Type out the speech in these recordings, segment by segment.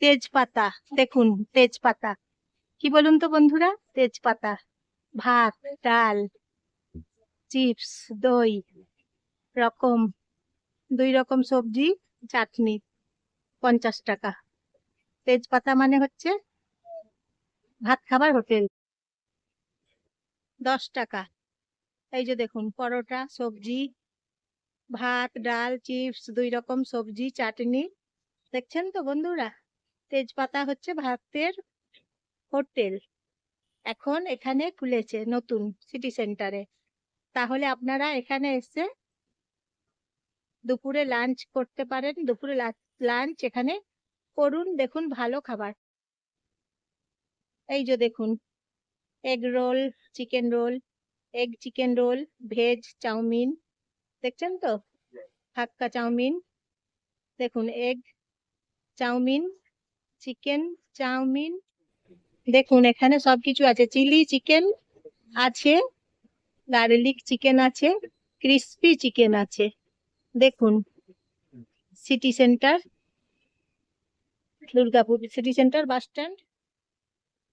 তেজপাতা, দেখুন তেজপাতা কি বলুন তো বন্ধুরা, তেজপাতা, ভাত, ডাল, চিপস, দই রকম, 2 রকম সবজি, চাটনি, 50 টাকা। তেজপাতা মানে হচ্ছে ভাত খাবার হোটেল। 10 টাকা। এই যে দেখুন, পরোটা, সবজি, ভাত, ডাল, চিপস, 2 রকম সবজি, চাটনি। দেখছেন তো বন্ধুরা, তেজপাতা হচ্ছে ভাতের হোটেল। এখন এখানে খুলেছে নতুন সিটি সেন্টারে। তাহলে আপনারা এখানে এসে দুপুরে লাঞ্চ করতে পারেন। দুপুরে লাঞ্চ এখানে করুন। দেখুন ভালো খাবার। এই যে দেখুন, egg roll, chicken roll, egg chicken roll, veg chowmein, দেখছেন তো, হাক্কা চাউমিন, দেখুন এগ চাউমিন, চিকেন চাউমিন, দেখুন এখানে সবকিছু আছে। চিলি চিকেন আছে, গার্লিক চিকেন আছে, ক্রিস্পি চিকেন আছে। দেখুন, city centre, Durgapur city centre bus stand.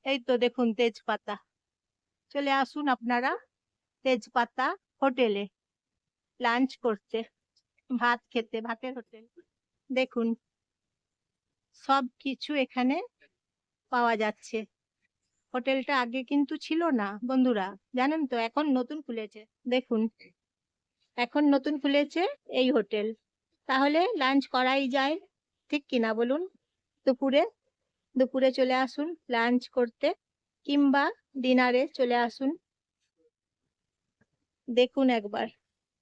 এই তো দেখুন তেজপাতা। চলে আসুন আপনারা তেজপাতা হোটেলে লাঞ্চ করতে, ভাত খেতে, ভাতের হোটেল। দেখুন সব কিছু এখানে পাওয়া যাচ্ছে। হোটেলটা আগে কিন্তু ছিল না বন্ধুরা, জানেন তো, এখন নতুন খুলেছে। দেখুন, এখন নতুন খুলেছে এই হোটেল। তাহলে লাঞ্চ করাই যায়, ঠিক কিনা বলুন? দুপুরে, দুপুরে চলে আসুন লাঞ্চ করতে, কিংবা ডিনারে চলে আসুন। দেখুন একবার,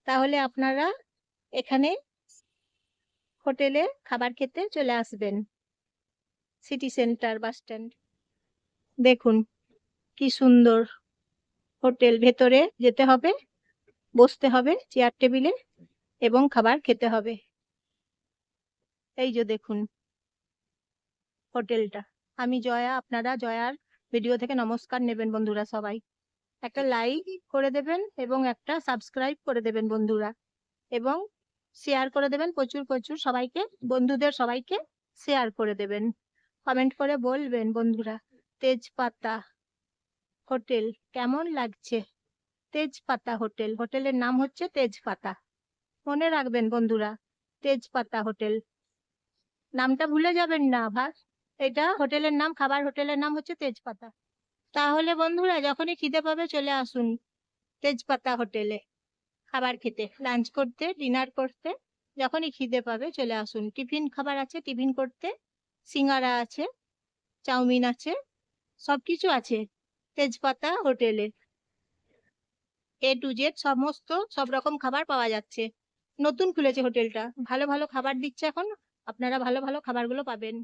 তাহলে আপনারা এখানে হোটেলে খাবার খেতে চলে আসবেন, সিটি সেন্টার বাস স্ট্যান্ড। দেখুন কি সুন্দর হোটেল। ভেতরে যেতে হবে, বসতে হবে চেয়ার টেবিলে, এবং খাবার খেতে হবে। এই যে দেখুন হোটেলটা। আমি জয়া, আপনারা জয়ার ভিডিও থেকে নমস্কার নেবেন বন্ধুরা। সবাই একটা লাইক করে দেবেন এবং একটা সাবস্ক্রাইব করে দেবেন বন্ধুরা, এবং শেয়ার করে দেবেন প্রচুর প্রচুর সবাইকে, বন্ধুদের সবাইকে শেয়ার করে দেবেন। কমেন্ট করে বলবেন বন্ধুরা, তেজপাতা হোটেল কেমন লাগছে। তেজপাতা হোটেল, হোটেলের নাম হচ্ছে তেজপাতা। মনে রাখবেন বন্ধুরা, তেজপাতা হোটেল, নামটা ভুলে যাবেন না আবার। এটা হোটেলের নাম, খাবার হোটেলের নাম হচ্ছে তেজপাতা। তাহলে বন্ধুরা যখনই খিদে পাবে চলে আসুন তেজপাতা হোটেলে খাবার খেতে, লাঞ্চ করতে, ডিনার করতে। যখনই খিদে পাবে চলে আসুন। টিফিন খাবার আছে, টিফিন করতে, সিঙ্গারা আছে, চাউমিন আছে, সবকিছু আছে তেজপাতা হোটেলে। A to Z সমস্ত সব রকম খাবার পাওয়া যাচ্ছে। নতুন খুলেছে হোটেলটা, ভালো ভালো খাবার দিচ্ছে এখন। আপনারা ভালো ভালো খাবারগুলো পাবেন।